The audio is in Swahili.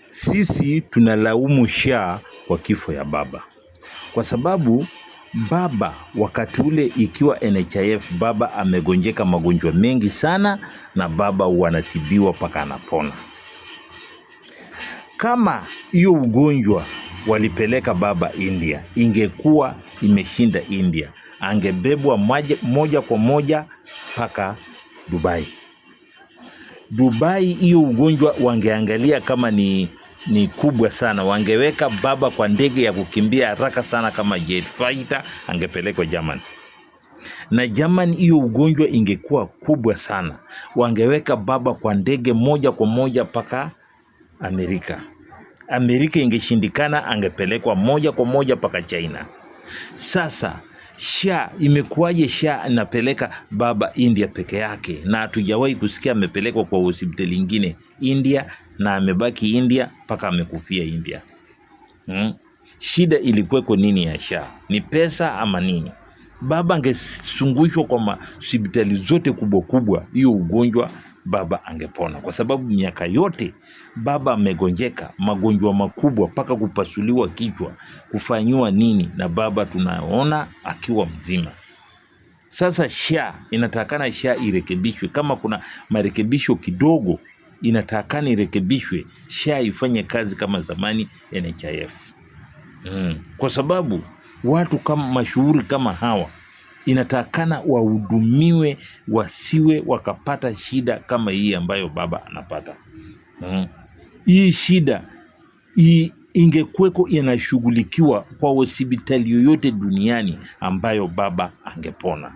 sisi tunalaumu SHA kwa kifo ya baba, kwa sababu baba wakati ule ikiwa NHIF, baba amegonjeka magonjwa mengi sana na baba wanatibiwa paka anapona. Kama hiyo ugonjwa walipeleka baba India, ingekuwa imeshinda India, angebebwa moja kwa moja paka Dubai. Dubai hiyo ugonjwa wangeangalia kama ni kubwa sana, wangeweka baba kwa ndege ya kukimbia haraka sana kama jet fighter, angepelekwa Germany. Na Germany hiyo ugonjwa ingekuwa kubwa sana, wangeweka baba kwa ndege moja kwa moja paka Amerika. Amerika ingeshindikana, angepelekwa moja kwa moja paka China. Sasa SHA imekuwaje? SHA inapeleka baba India peke yake, na hatujawahi kusikia amepelekwa kwa hospitali nyingine India, na amebaki India paka amekufia India. Shida ilikuweko nini ya SHA? Ni pesa ama nini? Baba angesungushwa kwa hospitali zote kubwa kubwa, hiyo ugonjwa baba angepona, kwa sababu miaka yote baba amegonjeka magonjwa makubwa paka kupasuliwa kichwa, kufanywa nini, na baba tunaona akiwa mzima. Sasa SHA inatakana SHA irekebishwe, kama kuna marekebisho kidogo inatakana irekebishwe, SHA ifanye kazi kama zamani NHIF. Kwa sababu watu kama mashuhuri kama hawa inatakana wahudumiwe, wasiwe wakapata shida kama hii ambayo baba anapata. Hii shida ingekuweko inashughulikiwa kwa hospitali yoyote duniani ambayo baba angepona.